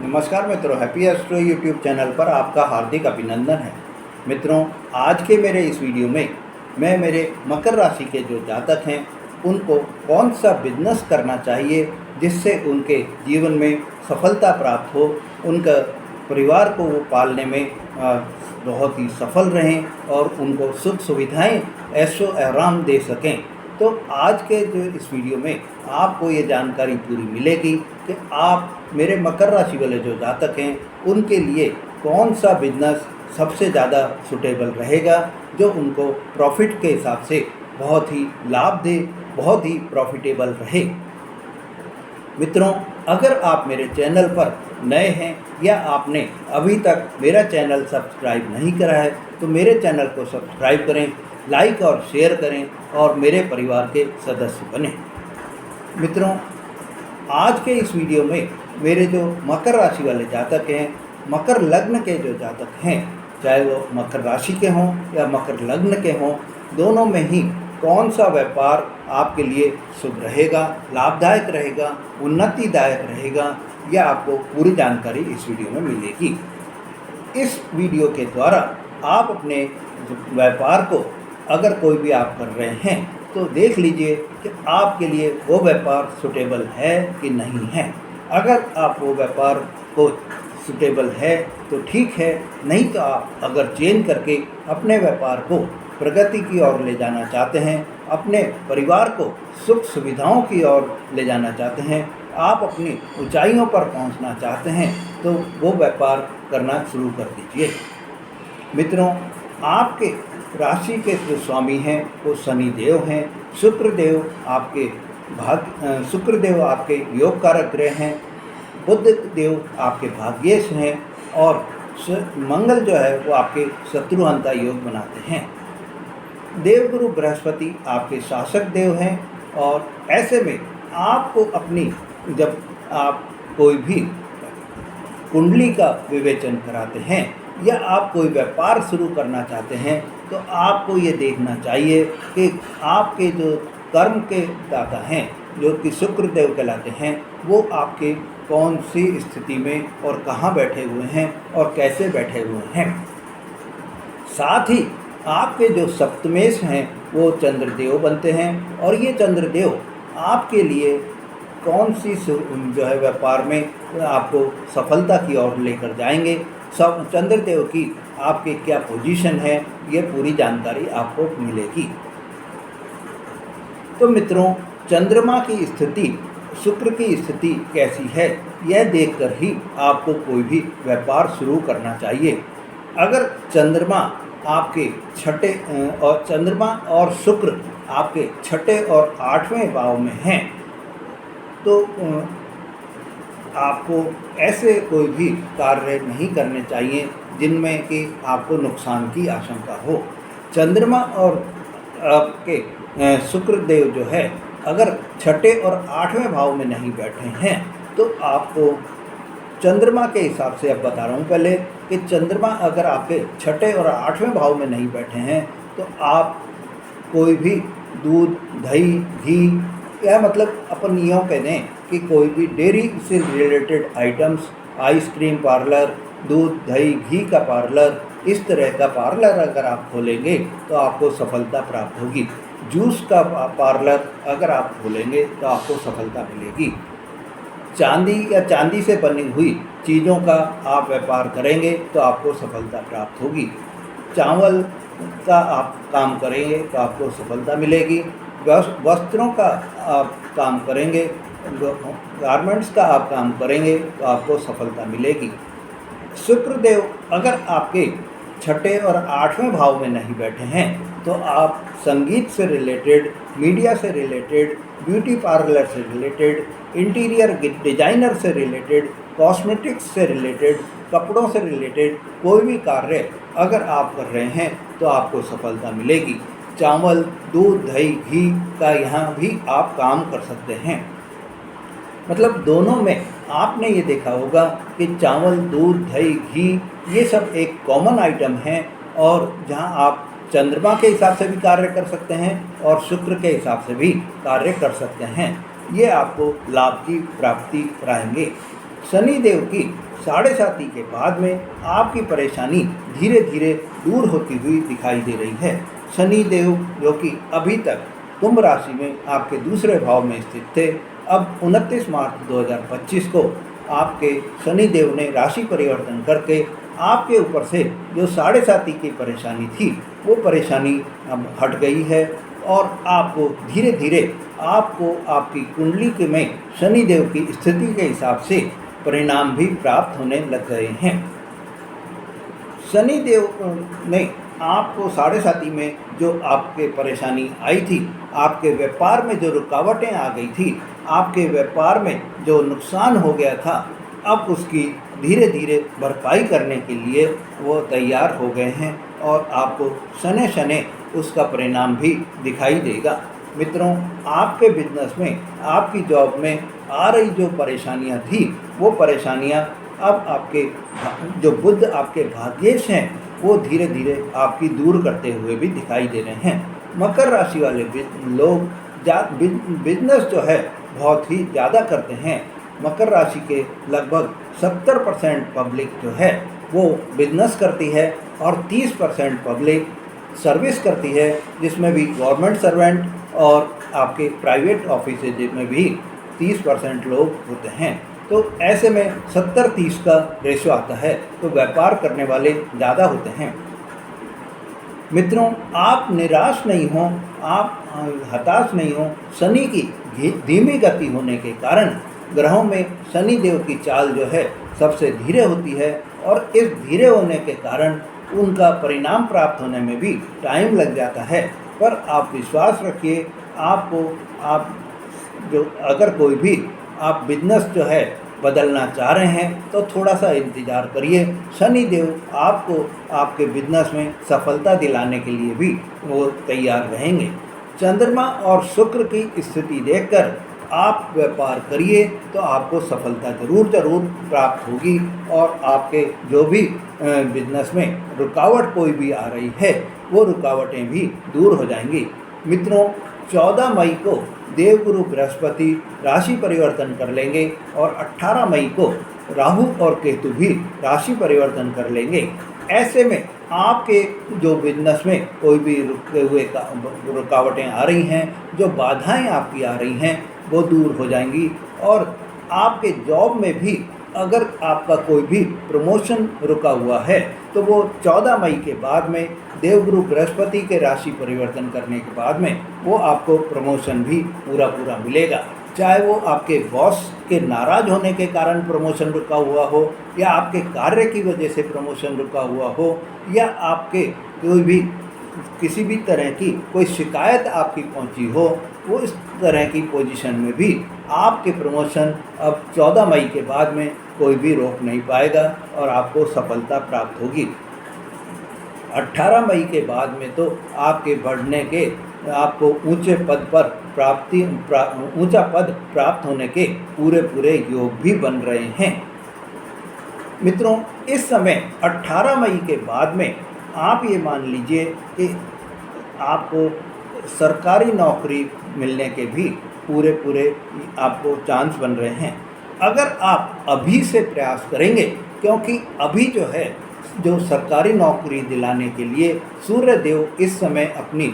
नमस्कार मित्रों, happy astro YouTube channel पर आपका हार्दिक अभिनंदन है। मित्रों, आज के मेरे इस वीडियो में मैं मेरे मकर राशि के जो जातक हैं उनको कौन सा बिजनेस करना चाहिए जिससे उनके जीवन में सफलता प्राप्त हो, उनका परिवार को वो पालने में बहुत ही सफल रहें और उनको सुख सुविधाएं ऐशो आराम दे सकें। तो आज के जो इस वीडियो में आपको ये जानकारी पूरी मिलेगी कि आप मेरे मकर राशि वाले जो जातक हैं उनके लिए कौन सा बिजनेस सबसे ज़्यादा सुटेबल रहेगा, जो उनको प्रॉफिट के हिसाब से बहुत ही लाभ दे, बहुत ही प्रॉफिटेबल रहे। मित्रों, अगर आप मेरे चैनल पर नए हैं या आपने अभी तक मेरा चैनल सब्सक्राइब नहीं करा है तो मेरे चैनल को सब्सक्राइब करें, लाइक और शेयर करें और मेरे परिवार के सदस्य बनें। मित्रों, आज के इस वीडियो में मेरे जो मकर राशि वाले जातक हैं, मकर लग्न के जो जातक हैं, चाहे वो मकर राशि के हों या मकर लग्न के हों, दोनों में ही कौन सा व्यापार आपके लिए शुभ रहेगा, लाभदायक रहेगा, उन्नतिदायक रहेगा, यह आपको पूरी जानकारी इस वीडियो में मिलेगी। इस वीडियो के द्वारा आप अपने व्यापार को अगर कोई भी आप कर रहे हैं तो देख लीजिए कि आपके लिए वो व्यापार सुटेबल है कि नहीं है। अगर आप वो व्यापार को सुटेबल है तो ठीक है, नहीं तो आप अगर चेंज करके अपने व्यापार को प्रगति की ओर ले जाना चाहते हैं, अपने परिवार को सुख सुविधाओं की ओर ले जाना चाहते हैं, आप अपनी ऊंचाइयों पर पहुंचना चाहते हैं तो वो व्यापार करना शुरू कर दीजिए। मित्रों, आपके राशि के जो स्वामी हैं वो शनि देव हैं, शुक्र देव आपके योग कारक ग्रह हैं, बुध देव आपके भाग्येश हैं और मंगल जो है वो आपके शत्रुहंता योग बनाते हैं। देवगुरु बृहस्पति आपके शासक देव हैं और ऐसे में आपको अपनी, जब आप कोई भी कुंडली का विवेचन कराते हैं या आप कोई व्यापार शुरू करना चाहते हैं तो आपको ये देखना चाहिए कि आपके जो कर्म के दाता हैं, जो कि शुक्र देव कहलाते हैं, वो आपके कौन सी स्थिति में और कहाँ बैठे हुए हैं और कैसे बैठे हुए हैं। साथ ही आपके जो सप्तमेश हैं वो चंद्रदेव बनते हैं और ये चंद्रदेव आपके लिए कौन सी जो है व्यापार में आपको सफलता की ओर लेकर जाएंगे, सब चंद्रदेव की आपके क्या पोजीशन है, ये पूरी जानकारी आपको मिलेगी। तो मित्रों, चंद्रमा की स्थिति, शुक्र की स्थिति कैसी है, यह देखकर ही आपको कोई भी व्यापार शुरू करना चाहिए। अगर चंद्रमा आपके छठे और चंद्रमा और शुक्र आपके छठे और आठवें भाव में हैं तो आपको ऐसे कोई भी कार्य नहीं करने चाहिए जिनमें कि आपको नुकसान की आशंका हो। चंद्रमा और आपके शुक्र देव जो है अगर छठे और आठवें भाव में नहीं बैठे हैं तो आपको चंद्रमा के हिसाब से, अब बता रहा हूँ पहले कि चंद्रमा अगर आपके छठे और आठवें भाव में नहीं बैठे हैं तो आप कोई भी दूध, दही, घी या मतलब अपन यूँ कह दें कि कोई भी डेयरी से रिलेटेड आइटम्स, आइसक्रीम पार्लर, दूध, दही, घी का पार्लर, इस तरह का पार्लर अगर आप खोलेंगे तो आपको सफलता प्राप्त होगी। जूस का पार्लर अगर आप खोलेंगे तो आपको सफलता मिलेगी। चांदी या चांदी से बनी हुई चीज़ों का आप व्यापार करेंगे तो आपको सफलता प्राप्त होगी। चावल का आप काम करेंगे तो आपको सफलता मिलेगी। वस्त्रों का आप काम करेंगे, गारमेंट्स का आप काम करेंगे तो आपको सफलता मिलेगी। शुक्रदेव अगर आपके छठे और आठवें भाव में नहीं बैठे हैं तो आप संगीत से रिलेटेड, मीडिया से रिलेटेड, ब्यूटी पार्लर से रिलेटेड, इंटीरियर डिजाइनर से रिलेटेड, कॉस्मेटिक्स से रिलेटेड, कपड़ों से रिलेटेड कोई भी कार्य अगर आप कर रहे हैं तो आपको सफलता मिलेगी। चावल, दूध, दही, घी का यहाँ भी आप काम कर सकते हैं। मतलब दोनों में आपने ये देखा होगा कि चावल, दूध, दही, घी ये सब एक कॉमन आइटम हैं और जहाँ आप चंद्रमा के हिसाब से भी कार्य कर सकते हैं और शुक्र के हिसाब से भी कार्य कर सकते हैं। ये आपको लाभ की प्राप्ति कराएंगे। शनि देव की 7.5 के बाद में आपकी परेशानी धीरे धीरे दूर होती हुई दिखाई दे रही है। शनि देव जो कि अभी तक कुंभ राशि में आपके दूसरे भाव में स्थित थे, अब 29 मार्च 2025 को आपके शनि देव ने राशि परिवर्तन करके आपके ऊपर से जो 7.5 की परेशानी थी वो परेशानी अब हट गई है और आपको धीरे धीरे आपको आपकी कुंडली के में शनि देव की स्थिति के हिसाब से परिणाम भी प्राप्त होने लग गए हैं। शनि देव ने आपको 7.5 में जो आपके परेशानी आई थी, आपके व्यापार में जो रुकावटें आ गई थी, आपके व्यापार में जो नुकसान हो गया था, अब उसकी धीरे धीरे भरपाई करने के लिए वो तैयार हो गए हैं और आपको शनै शनै उसका परिणाम भी दिखाई देगा। मित्रों, आपके बिजनेस में, आपकी जॉब में आ रही जो परेशानियां थी, वो परेशानियां अब आपके जो बुध आपके भाग्येश हैं वो धीरे धीरे आपकी दूर करते हुए भी दिखाई दे रहे हैं। मकर राशि वाले लोग बिजनेस जो है बहुत ही ज़्यादा करते हैं। मकर राशि के लगभग 70% पब्लिक जो है वो बिजनेस करती है और 30% पब्लिक सर्विस करती है, जिसमें भी गवर्नमेंट सर्वेंट और आपके प्राइवेट ऑफिस में भी 30% लोग होते हैं। तो ऐसे में 70-30 का रेशो आता है, तो व्यापार करने वाले ज़्यादा होते हैं। मित्रों, आप निराश नहीं हों, आप हताश नहीं हों। शनि की धीमी गति होने के कारण ग्रहों में शनि देव की चाल जो है सबसे धीरे होती है और इस धीरे होने के कारण उनका परिणाम प्राप्त होने में भी टाइम लग जाता है। पर आप विश्वास रखिए, आपको आप जो अगर कोई भी आप बिजनेस जो है बदलना चाह रहे हैं तो थोड़ा सा इंतज़ार करिए। शनि देव आपको आपके बिजनेस में सफलता दिलाने के लिए भी वो तैयार रहेंगे। चंद्रमा और शुक्र की स्थिति देखकर आप व्यापार करिए तो आपको सफलता ज़रूर प्राप्त होगी और आपके जो भी बिजनेस में रुकावट कोई भी आ रही है वो रुकावटें भी दूर हो जाएंगी। मित्रों, 14 मई को देवगुरु बृहस्पति राशि परिवर्तन कर लेंगे और 18 मई को राहु और केतु भी राशि परिवर्तन कर लेंगे। ऐसे में आपके जो बिजनेस में कोई भी रुके हुए रुकावटें आ रही हैं, जो बाधाएं आपकी आ रही हैं, वो दूर हो जाएंगी और आपके जॉब में भी अगर आपका कोई भी प्रमोशन रुका हुआ है तो वो 14 मई के बाद में देवगुरु बृहस्पति के राशि परिवर्तन करने के बाद में वो आपको प्रमोशन भी पूरा मिलेगा। चाहे वो आपके बॉस के नाराज़ होने के कारण प्रमोशन रुका हुआ हो या आपके कार्य की वजह से प्रमोशन रुका हुआ हो या आपके कोई भी किसी भी तरह की कोई शिकायत आपकी पहुंची हो, वो इस तरह की पोजीशन में भी आपके प्रमोशन अब 14 मई के बाद में कोई भी रोक नहीं पाएगा और आपको सफलता प्राप्त होगी। 18 मई के बाद में तो आपके बढ़ने के, आपको ऊंचे पद पर ऊंचा पद प्राप्त होने के पूरे योग भी बन रहे हैं। मित्रों, इस समय 18 मई के बाद में आप ये मान लीजिए कि आपको सरकारी नौकरी मिलने के भी पूरे आपको चांस बन रहे हैं अगर आप अभी से प्रयास करेंगे, क्योंकि अभी जो है जो सरकारी नौकरी दिलाने के लिए सूर्य देव इस समय अपनी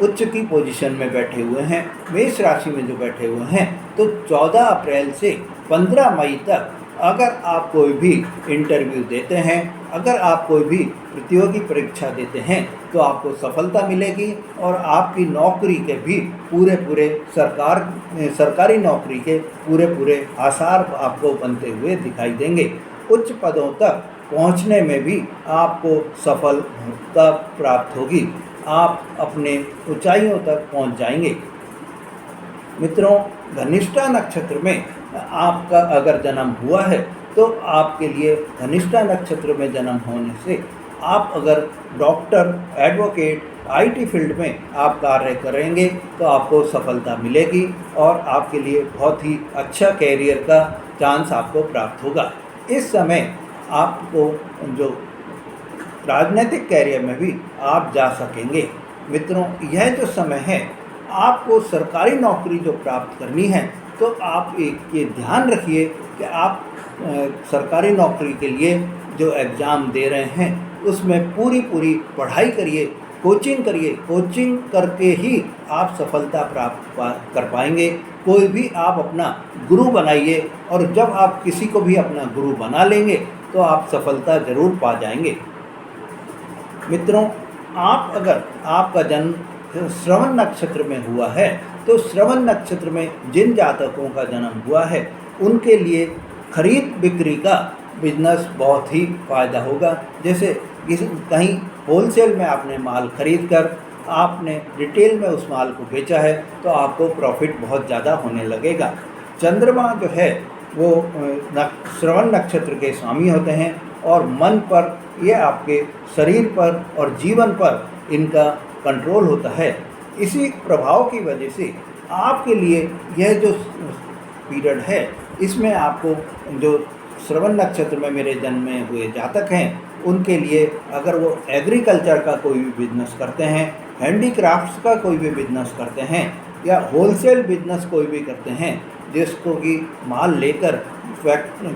उच्च की पोजीशन में बैठे हुए हैं, मेष राशि में जो बैठे हुए हैं। तो 14 अप्रैल से 15 मई तक अगर आप कोई भी इंटरव्यू देते हैं, अगर आप कोई भी प्रतियोगी परीक्षा देते हैं तो आपको सफलता मिलेगी और आपकी नौकरी के भी पूरे सरकारी नौकरी के पूरे आसार आपको बनते हुए दिखाई देंगे। उच्च पदों तक पहुंचने में भी आपको सफलता प्राप्त होगी, आप अपने ऊंचाइयों तक पहुंच जाएंगे। मित्रों, धनिष्ठा नक्षत्र में आपका अगर जन्म हुआ है तो आपके लिए धनिष्ठा नक्षत्र में जन्म होने से आप अगर डॉक्टर, एडवोकेट, आईटी फील्ड में आप कार्य करेंगे तो आपको सफलता मिलेगी और आपके लिए बहुत ही अच्छा कैरियर का चांस आपको प्राप्त होगा। इस समय आपको जो राजनीतिक कैरियर में भी आप जा सकेंगे। मित्रों, यह जो समय है आपको सरकारी नौकरी जो प्राप्त करनी है तो आप एक ये ध्यान रखिए कि आप सरकारी नौकरी के लिए जो एग्ज़ाम दे रहे हैं उसमें पूरी पढ़ाई करिए, कोचिंग करिए। कोचिंग करके ही आप सफलता प्राप्त कर पाएंगे। कोई भी आप अपना गुरु बनाइए, और जब आप किसी को भी अपना गुरु बना लेंगे तो आप सफलता ज़रूर पा जाएंगे। मित्रों, अगर आपका जन्म श्रवण नक्षत्र में हुआ है तो श्रवण नक्षत्र में जिन जातकों का जन्म हुआ है उनके लिए खरीद बिक्री का बिजनेस बहुत ही फ़ायदा होगा। जैसे कहीं होलसेल में आपने माल खरीद कर आपने रिटेल में उस माल को बेचा है तो आपको प्रॉफिट बहुत ज़्यादा होने लगेगा। चंद्रमा जो है वो श्रवण नक्षत्र के स्वामी होते हैं, और मन पर, ये आपके शरीर पर और जीवन पर इनका कंट्रोल होता है। इसी प्रभाव की वजह से आपके लिए यह जो पीरियड है इसमें आपको, जो श्रवण नक्षत्र में मेरे जन्मे हुए जातक हैं उनके लिए, अगर वो एग्रीकल्चर का कोई भी बिजनेस करते हैं, हैंडीक्राफ्ट्स का कोई भी बिजनेस करते हैं, या होलसेल बिजनेस कोई भी करते हैं, जिसको कि माल लेकर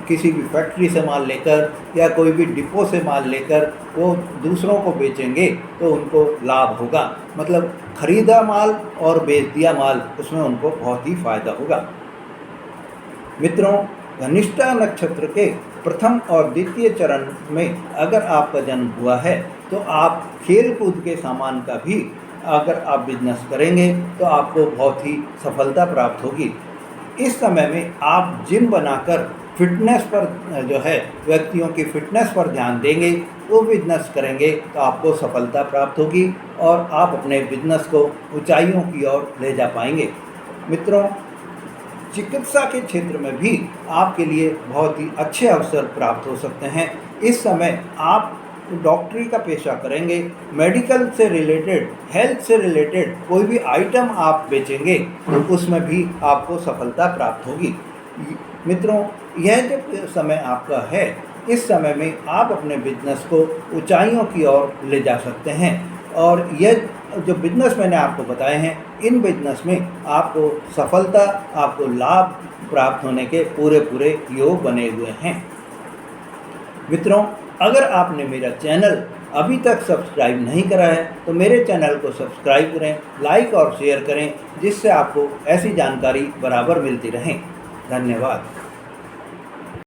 किसी भी फैक्ट्री से माल लेकर या कोई भी डिपो से माल लेकर वो दूसरों को बेचेंगे तो उनको लाभ होगा। मतलब खरीदा माल और बेच दिया माल, उसमें उनको बहुत ही फ़ायदा होगा। मित्रों, धनिष्ठा नक्षत्र के प्रथम और द्वितीय चरण में अगर आपका जन्म हुआ है तो आप खेल कूद के सामान का भी अगर आप बिजनेस करेंगे तो आपको बहुत ही सफलता प्राप्त होगी। इस समय में आप जिम बनाकर फिटनेस पर, जो है व्यक्तियों की फिटनेस पर ध्यान देंगे, वो बिजनेस करेंगे तो आपको सफलता प्राप्त होगी और आप अपने बिजनेस को ऊंचाइयों की ओर ले जा पाएंगे। मित्रों, चिकित्सा के क्षेत्र में भी आपके लिए बहुत ही अच्छे अवसर प्राप्त हो सकते हैं। इस समय आप डॉक्टरी का पेशा करेंगे, मेडिकल से रिलेटेड, हेल्थ से रिलेटेड कोई भी आइटम आप बेचेंगे तो उसमें भी आपको सफलता प्राप्त होगी। मित्रों, यह जो समय आपका है, इस समय में आप अपने बिजनेस को ऊंचाइयों की ओर ले जा सकते हैं, और यह जो बिजनेस मैंने आपको बताए हैं, इन बिजनेस में आपको सफलता, आपको लाभ प्राप्त होने के पूरे योग बने हुए हैं। मित्रों, अगर आपने मेरा चैनल अभी तक सब्सक्राइब नहीं करा है तो मेरे चैनल को सब्सक्राइब करें, लाइक और शेयर करें, जिससे आपको ऐसी जानकारी बराबर मिलती रहे। धन्यवाद।